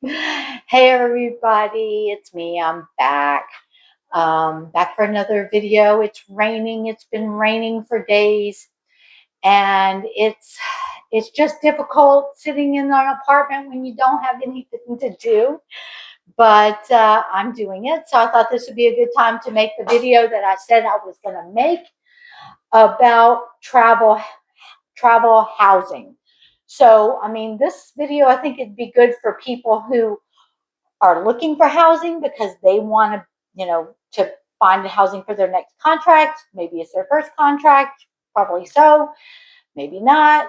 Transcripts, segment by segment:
Hey everybody, it's me. I'm back. Back for another video. It's raining. It's been raining for days, and it's just difficult sitting in an apartment when you don't have anything to do. But I'm doing it, so I thought this would be a good time to make the video that I said I was going to make about travel housing. So, I mean, this video I think it'd be good for people who are looking for housing because they want to find housing for their next contract. Maybe it's their first contract, probably so, maybe not.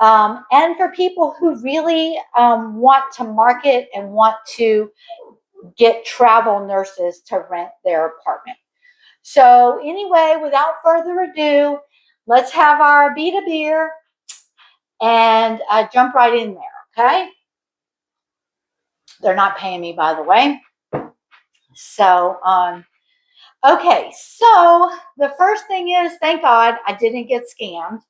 And for people who really want to market and want to get travel nurses to rent their apartment. So, anyway, without further ado, let's have our beat a beer and jump right in there, okay? They're not paying me, by the way. So, okay, so the first thing is, thank God I didn't get scammed.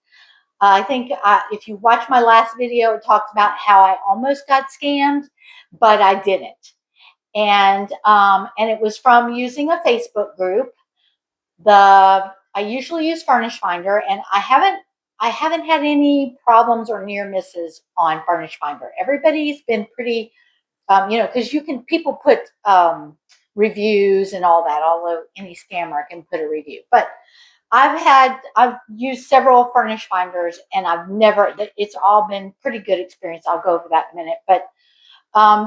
I think if you watch my last video, it talked about how I almost got scammed, but I didn't. And it was from using a Facebook group. I usually use Furnish Finder, and I haven't had any problems or near misses on Furnish Finder. Everybody's been pretty, because people put reviews and all that, although any scammer can put a review. But I've used several Furnish Finders, and it's all been pretty good experience. I'll go over that in a minute. But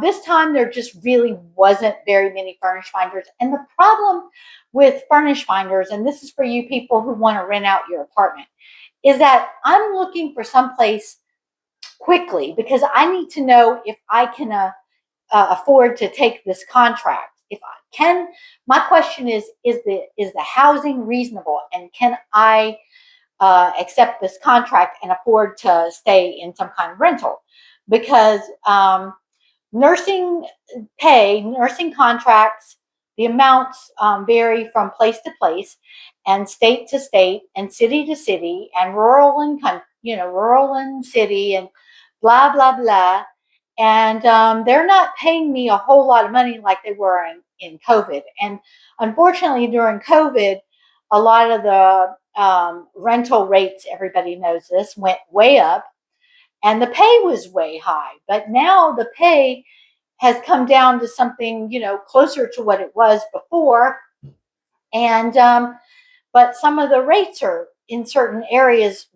this time there just really wasn't very many Furnish Finders. And the problem with Furnish Finders, and this is for you people who want to rent out your apartment, is that I'm looking for someplace quickly because I need to know if I can afford to take this contract. If I can, my question is the housing reasonable, and can I accept this contract and afford to stay in some kind of rental? Because nursing contracts, the amounts vary from place to place, and state to state, and city to city, and rural and city, and blah blah blah. And they're not paying me a whole lot of money like they were in COVID. And unfortunately, during COVID, a lot of the rental rates, everybody knows this, went way up, and the pay was way high. But now the pay has come down to something, closer to what it was before. And but some of the rates are in certain areas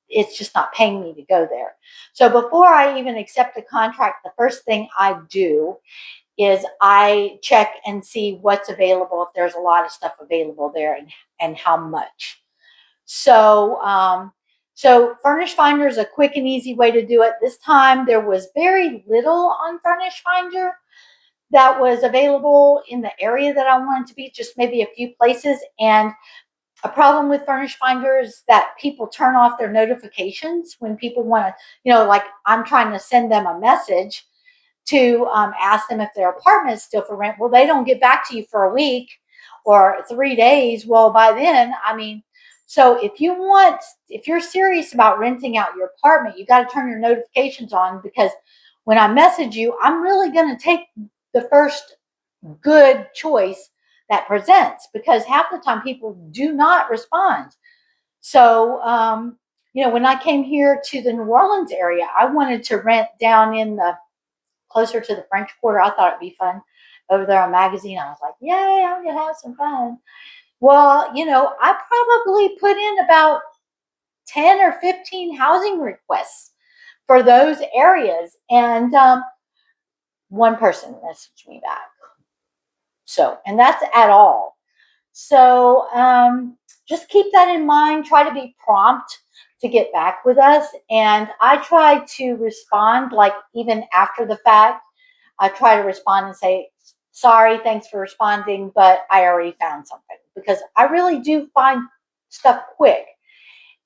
it's just not paying me to go there. So before I even accept a contract, the first thing I do is I check and see what's available, if there's a lot of stuff available there, and how much. So Furnish Finder is a quick and easy way to do it. This time there was very little on Furnish Finder that was available in the area that I wanted to be, just maybe a few places. And a problem with Furnish Finder is that people turn off their notifications when people want to, like I'm trying to send them a message to ask them if their apartment is still for rent. Well, they don't get back to you for a week or 3 days. Well, by then, so if you're serious about renting out your apartment, you got to turn your notifications on, because when I message you, I'm really going to take the first good choice that presents, because half the time people do not respond. So, when I came here to the New Orleans area, I wanted to rent down in the closer to the French Quarter. I thought it'd be fun over there on Magazine. I was like, yay, I'm going to have some fun. Well, I probably put in about 10 or 15 housing requests for those areas. And one person messaged me back. So, and that's at all. So just keep that in mind. Try to be prompt to get back with us. And I try to respond, like even after the fact. I try to respond and say, sorry, thanks for responding, but I already found something, because I really do find stuff quick.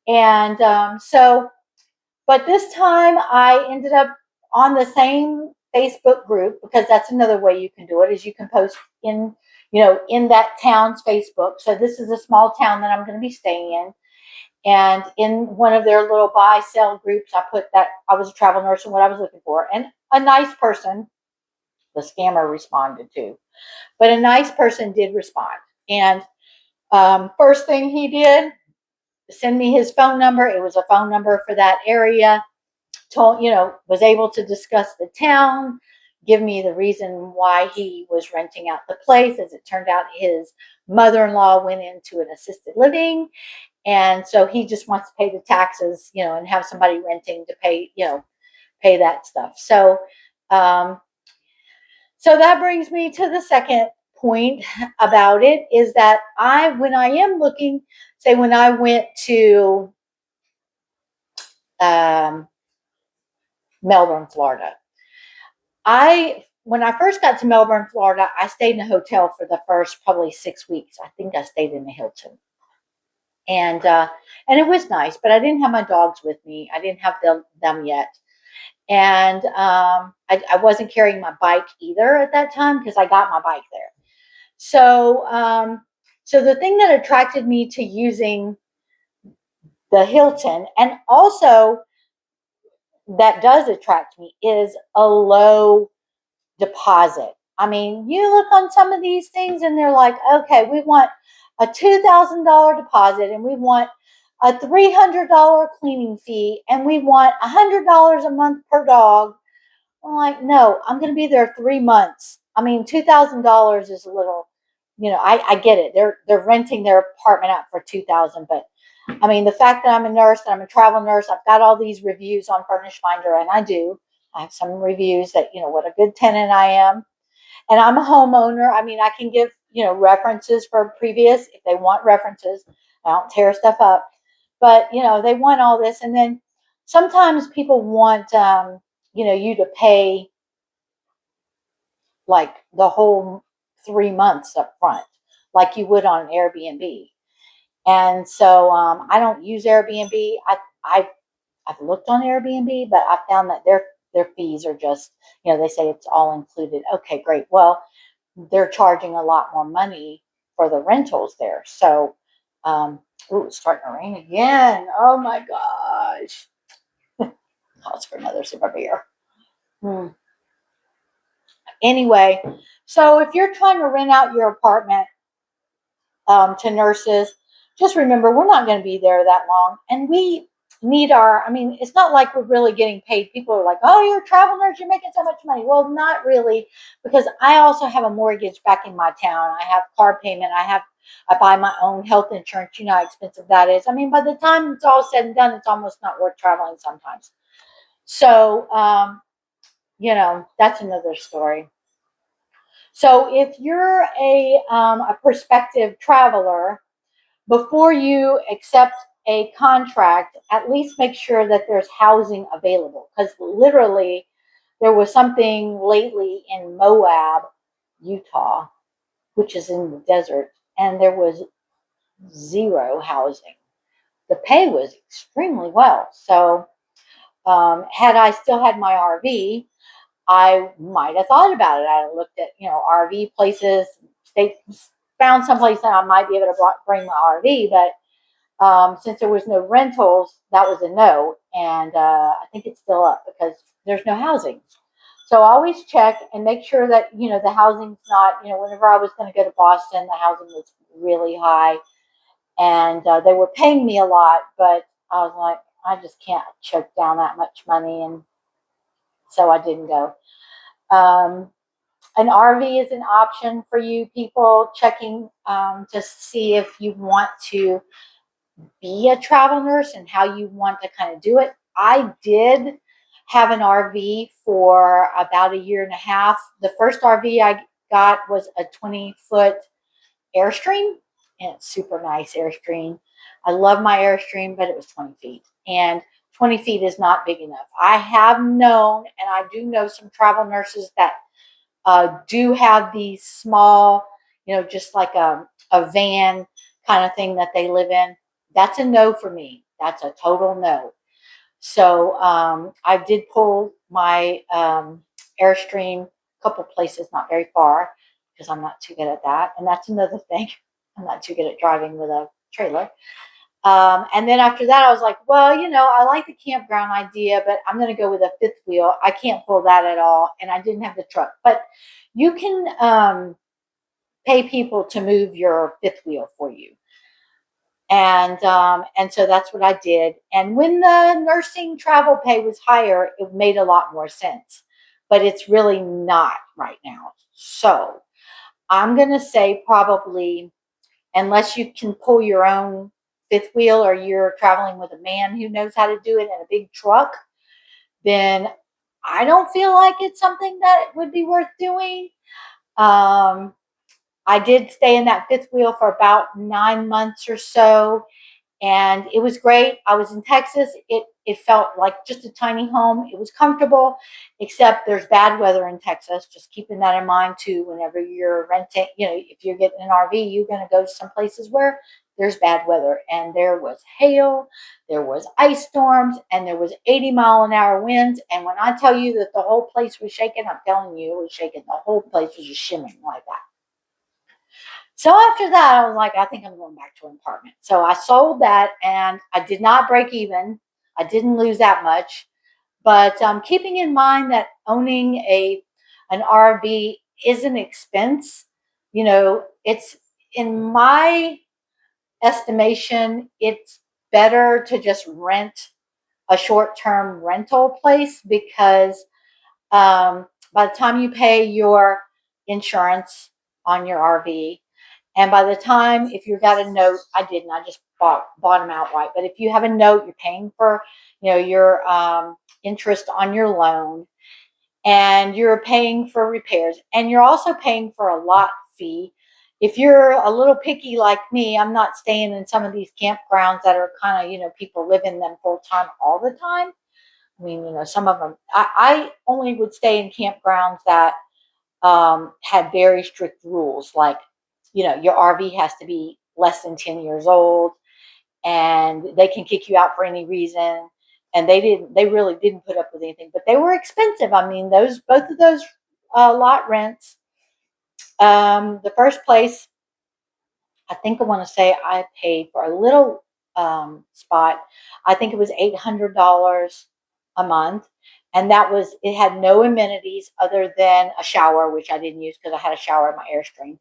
And but this time I ended up on the same Facebook group, because that's another way you can do it, is you can post in that town's Facebook. So this is a small town that I'm going to be staying in. And in one of their little buy sell groups, I put that I was a travel nurse and what I was looking for. And a nice person the scammer responded to. But a nice person did respond. And first thing he did, send me his phone number. It was a phone number for that area. Told, was able to discuss the town, give me the reason why he was renting out the place. As it turned out, his mother-in-law went into an assisted living. And so he just wants to pay the taxes, and have somebody renting to pay, pay that stuff. So, so that brings me to the second point about it, is that when I am looking, say when I went to Melbourne, Florida, when I first got to Melbourne, Florida, I stayed in a hotel for the first probably 6 weeks. I think I stayed in the Hilton. And it was nice, but I didn't have my dogs with me. I didn't have them yet. And I wasn't carrying my bike either at that time, because I got my bike there. So, so the thing that attracted me to using the Hilton, and also that does attract me, is a low deposit. I mean, you look on some of these things and they're like, okay, we want a $2,000 deposit, and we want a $300 cleaning fee, and we want $100 a month per dog. I'm like, no, I'm going to be there 3 months. I mean, $2,000 is a little, I get it. They're renting their apartment out for $2,000, but I mean, the fact that I'm a nurse, that I'm a travel nurse, I've got all these reviews on Furnish Finder, and I have some reviews that, what a good tenant I am. And I'm a homeowner. I mean, I can give, references for previous, if they want references. I don't tear stuff up. But, they want all this. And then sometimes people want, you to pay like the whole 3 months up front, like you would on an Airbnb. And so I don't use Airbnb. I've looked on Airbnb, but I found that their fees are just, they say it's all included. Okay, great. Well, they're charging a lot more money for the rentals there. So, it's starting to rain again. Oh my gosh. Pause for another sip of beer. Anyway, so if you're trying to rent out your apartment to nurses, just remember, we're not going to be there that long. And we need it's not like we're really getting paid. People are like, oh, you're a travel nurse, you're making so much money. Well, not really, because I also have a mortgage back in my town. I have car payment. I buy my own health insurance. You know how expensive that is. I mean, by the time it's all said and done, it's almost not worth traveling sometimes. So, that's another story. So if you're a prospective traveler, before you accept a contract, at least make sure that there's housing available. Because literally, there was something lately in Moab, Utah, which is in the desert, and there was zero housing. The pay was extremely well. So had I still had my RV, I might have thought about it. I looked at, RV places, found someplace that I might be able to bring my RV, but since there was no rentals, that was a no. And I think it's still up because there's no housing. So always check and make sure that, the housing's not, whenever I was going to go to Boston, the housing was really high. And they were paying me a lot, but I was like, I just can't choke down that much money. And so I didn't go. An RV is an option for you people checking to see if you want to be a travel nurse and how you want to kind of do it. I did have an RV for about 1.5 years. The first RV I got was a 20-foot Airstream, and it's super nice Airstream. I love my Airstream, but it was 20 feet, and 20 feet is not big enough. I have known, and I do know some travel nurses that do have these small, just like a van kind of thing that they live in. That's a no for me. That's a total no. So I did pull my Airstream a couple places, not very far, because I'm not too good at that. And that's another thing. I'm not too good at driving with a trailer. And then after that, I was like, well, I like the campground idea, but I'm going to go with a fifth wheel. I can't pull that at all. And I didn't have the truck. But you can pay people to move your fifth wheel for you. And so that's what I did. And when the nursing travel pay was higher, it made a lot more sense. But it's really not right now. So I'm going to say probably, unless you can pull your own fifth wheel or you're traveling with a man who knows how to do it in a big truck, then I don't feel like it's something that would be worth doing. Um, I did stay in that fifth wheel for about 9 months or so, and it was great. I was in Texas. It felt like just a tiny home. It was comfortable, except there's bad weather in Texas. Just keeping that in mind too. Whenever you're renting, if you're getting an RV, you're going to go to some places where there's bad weather. And there was hail, there was ice storms, and there was 80-mile-an-hour winds. And when I tell you that the whole place was shaking, I'm telling you, it was shaking. The whole place was just shimmering like that. So after that, I was like, I think I'm going back to an apartment. So I sold that, and I did not break even. I didn't lose that much. But keeping in mind that owning an RV is an expense, it's, in my estimation, it's better to just rent a short-term rental place, because by the time you pay your insurance on your RV, and by the time, if you've got a note, I didn't, I just bought them outright. But if you have a note, you're paying for, your interest on your loan, and you're paying for repairs, and you're also paying for a lot fee. If you're a little picky like me, I'm not staying in some of these campgrounds that are kind of, people live in them full time all the time. I mean, some of them, I only would stay in campgrounds that had very strict rules, like, your RV has to be less than 10 years old, and they can kick you out for any reason. And they really didn't put up with anything, but they were expensive. I mean, both of those lot rents, the first place, I think I want to say I paid for a little spot. I think it was $800 a month. And it had no amenities other than a shower, which I didn't use because I had a shower in my Airstream.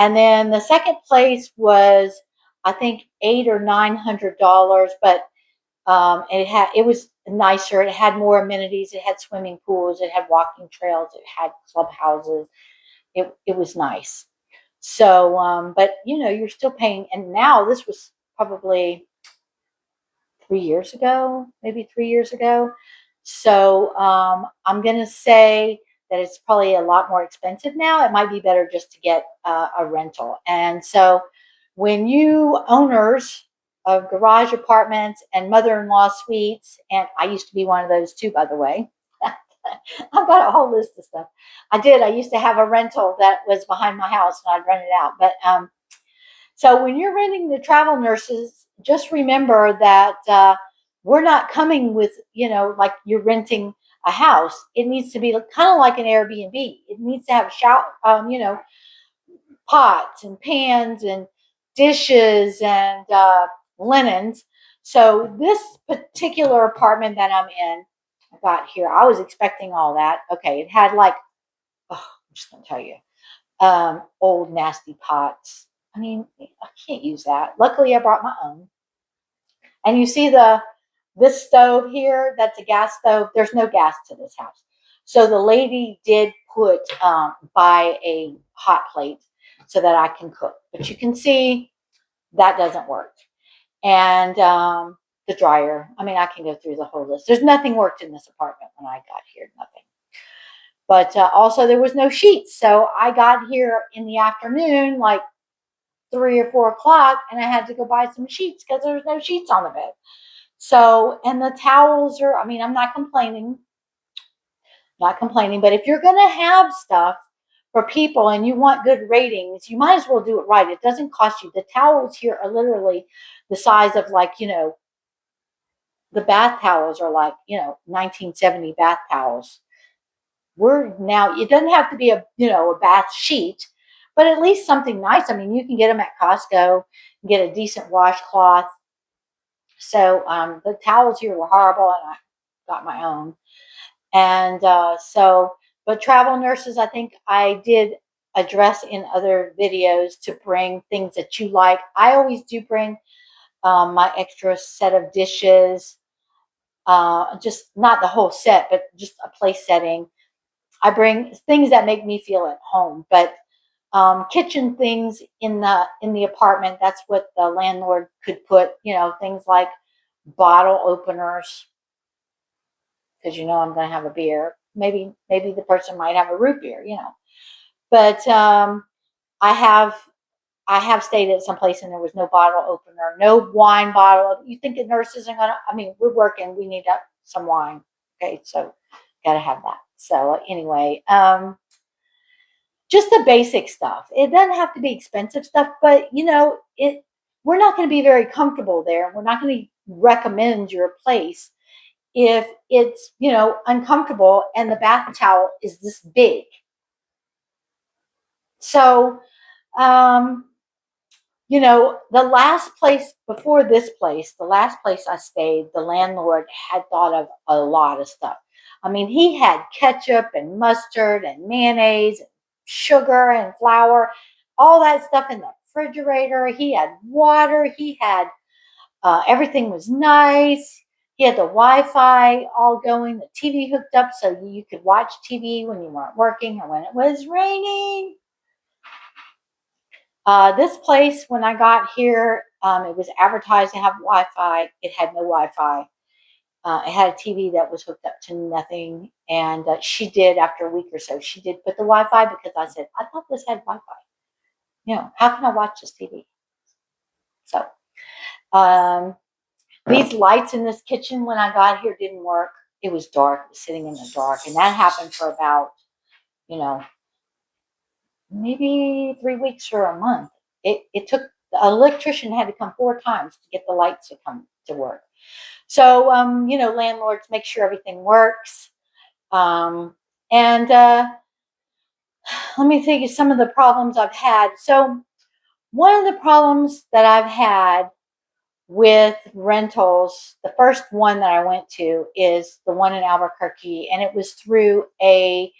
And then the second place was, I think, $800 or $900, but it was nicer. It had more amenities. It had swimming pools. It had walking trails. It had clubhouses. It was nice. So, but you're still paying. And now, this was probably 3 years ago, maybe 3 years ago. So I'm going to say that it's probably a lot more expensive now. It might be better just to get a rental. And so when you owners of garage apartments and mother-in-law suites, and I used to be one of those too, by the way. I've got a whole list of stuff. I used to have a rental that was behind my house, and I'd rent it out. But so when you're renting the travel nurses, just remember that we're not coming with, like you're renting a house. It needs to be kind of like an Airbnb. It needs to have pots and pans and dishes and linens. So this particular apartment that I'm in, I got here, I was expecting all that. Okay, it had I'm just gonna tell you, old nasty pots. I mean, I can't use that. Luckily, I brought my own. And you see this stove here, that's a gas stove. There's no gas to this house. So the lady did buy a hot plate so that I can cook. But you can see that doesn't work. And the dryer, I mean, I can go through the whole list. There's nothing worked in this apartment when I got here, nothing. But also there was no sheets. So I got here in the afternoon, like 3 or 4 o'clock, and I had to go buy some sheets because there was no sheets on the bed. So, and the towels are, I mean, I'm not complaining, but if you're going to have stuff for people and you want good ratings, you might as well do it right. It doesn't cost you. The towels here are literally the size of the bath towels are 1970 bath towels. It doesn't have to be a bath sheet, but at least something nice. I mean, you can get them at Costco, get a decent washcloth, So the towels here were horrible, and I got my own. And but travel nurses, I think I did address in other videos to bring things that you like. I always do bring my extra set of dishes, just not the whole set, but just a place setting. I bring things that make me feel at home, but kitchen things in the apartment. That's what the landlord could put. Things like bottle openers, because I'm going to have a beer. Maybe the person might have a root beer. But I have I have stayed at some place and there was no bottle opener, no wine bottle. You think the nurses are gonna? I mean, we're working. We need some wine. Okay, so gotta have that. So anyway, just the basic stuff. It doesn't have to be expensive stuff, but it. We're not going to be very comfortable there. We're not going to recommend your place if it's uncomfortable and the bath towel is this big. So the last place before this place, the last place I stayed, the landlord had thought of a lot of stuff. I mean, he had ketchup and mustard and mayonnaise and sugar and flour, all that stuff in the refrigerator. He had water. He had everything was nice. He had the Wi-Fi all going, the TV hooked up so you could watch TV when you weren't working or when it was raining. This place, when I got here, it was advertised to have Wi-Fi. It had no Wi-Fi. It had a TV that was hooked up to nothing. And she did, after a week or so, she did put the Wi-Fi because I said, I thought this had Wi-Fi. How can I watch this TV? So these lights in this kitchen when I got here didn't work. It was dark. It was sitting in the dark. And that happened for about, maybe 3 weeks or a month. It took, the electrician had to come 4 times to get the lights to come to work. So, landlords make sure everything works. And let me tell you some of the problems I've had. So, one of the problems that I've had with rentals, the first one that I went to is the one in Albuquerque, and it was through a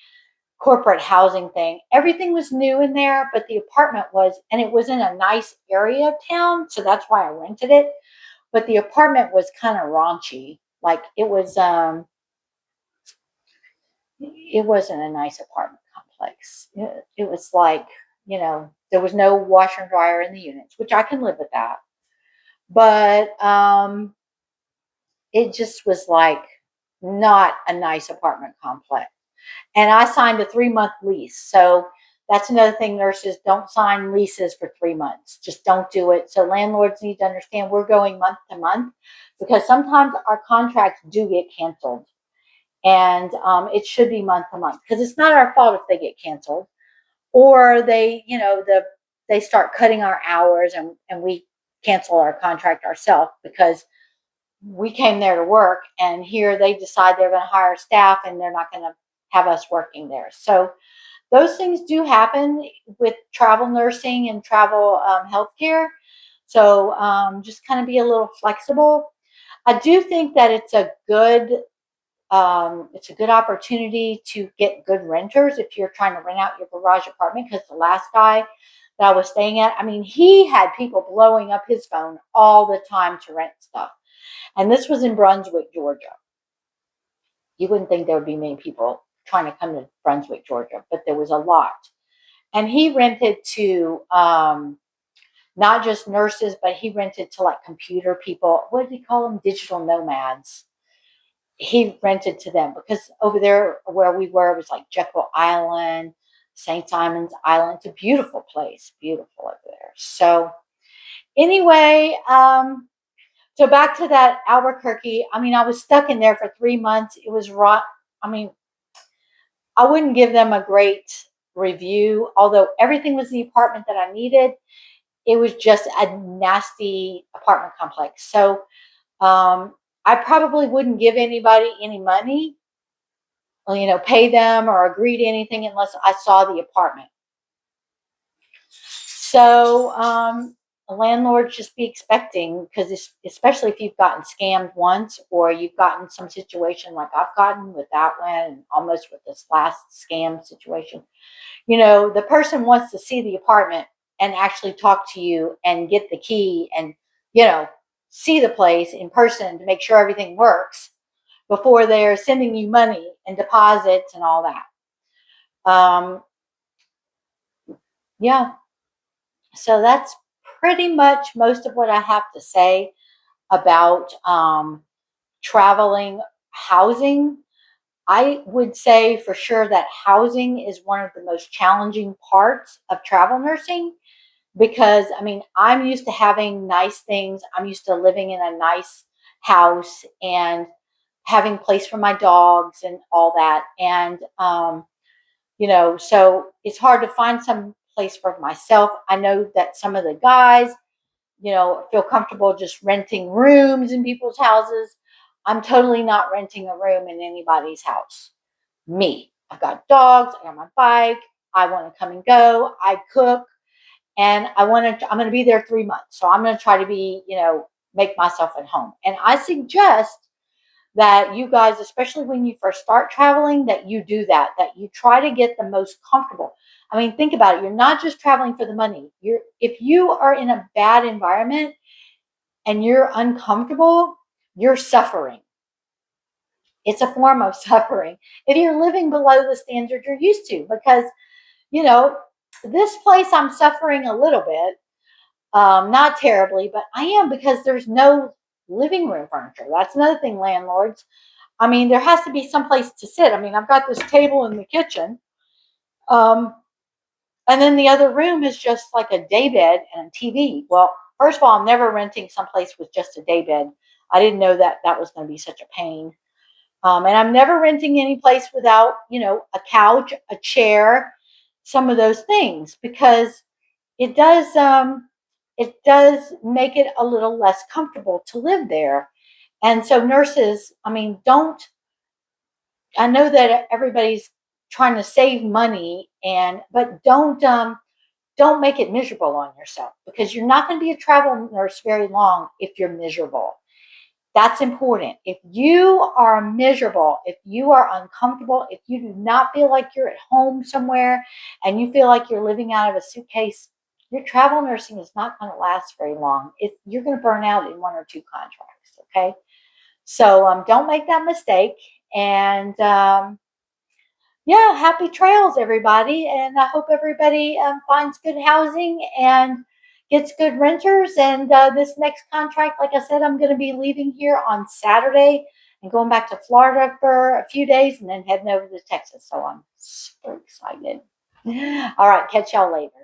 corporate housing thing. Everything was new in there, but the apartment was, and it was in a nice area of town, so that's why I rented it. But the apartment was kind of raunchy. Like it wasn't a nice apartment complex. It was like, there was no washer and dryer in the units, which I can live with that. But it just was like not a nice apartment complex. And I signed a 3-month lease. So that's another thing, nurses don't sign leases for 3 months. Just don't do it. So landlords need to understand we're going month to month because sometimes our contracts do get canceled. And it should be month to month because it's not our fault if they get canceled or they start cutting our hours and we cancel our contract ourselves because we came there to work and here they decide they're going to hire staff and they're not going to have us working there. So those things do happen with travel nursing and travel healthcare. So just kind of be a little flexible. I do think that it's a good opportunity to get good renters if you're trying to rent out your garage apartment. Because the last guy that I was staying at, I mean, he had people blowing up his phone all the time to rent stuff. And this was in Brunswick, Georgia. You wouldn't think there would be many people trying to come to Brunswick, Georgia, but there was a lot. And he rented to not just nurses, but he rented to like computer people. What did he call them? Digital nomads. He rented to them because over there where we were, it was like Jekyll Island, St. Simon's Island. It's a beautiful place, beautiful over there. So anyway, so back to that Albuquerque. I mean, I was stuck in there for 3 months. It was raw. I mean, I wouldn't give them a great review, although everything was the apartment that I needed. It was just a nasty apartment complex. So I probably wouldn't give anybody any money, pay them or agree to anything unless I saw the apartment. So landlords just be expecting, because especially if you've gotten scammed once, or you've gotten some situation like I've gotten with that one, and almost with this last scam situation. The person wants to see the apartment and actually talk to you and get the key and, see the place in person to make sure everything works before they're sending you money and deposits and all that. Yeah. So that's pretty much most of what I have to say about traveling housing. I would say for sure that housing is one of the most challenging parts of travel nursing, because I'm used to having nice things. I'm used to living in a nice house and having place for my dogs and all that. And, so it's hard to find some place for myself. I know that some of the guys, feel comfortable just renting rooms in people's houses. I'm totally not renting a room in anybody's house. Me, I've got dogs, I got my bike, I want to come and go, I cook, and I'm going to be there 3 months. So I'm going to try to be, make myself at home. And I suggest that you guys, especially when you first start traveling, that you do that you try to get the most comfortable. Think about it. You're not just traveling for the money. If you are in a bad environment and you're uncomfortable, you're suffering. It's a form of suffering if you're living below the standard you're used to, because, this place I'm suffering a little bit, not terribly, but I am, because there's no living room furniture. That's another thing, landlords. There has to be some place to sit. I've got this table in the kitchen. And then the other room is just like a day bed and a TV. Well, first of all, I'm never renting someplace with just a day bed. I didn't know that was going to be such a pain. And I'm never renting any place without, a couch, a chair, some of those things, because it does make it a little less comfortable to live there. And so nurses, don't, I know that everybody's trying to save money, but don't make it miserable on yourself, because you're not going to be a travel nurse very long if you're miserable. That's important. If you are miserable, if you are uncomfortable, if you do not feel like you're at home somewhere and you feel like you're living out of a suitcase, your travel nursing is not going to last very long. You're going to burn out in 1 or 2 contracts. Okay. So don't make that mistake. And yeah, happy trails, everybody. And I hope everybody finds good housing and gets good renters. And this next contract, like I said, I'm going to be leaving here on Saturday and going back to Florida for a few days and then heading over to Texas. So I'm super excited. All right, catch y'all later.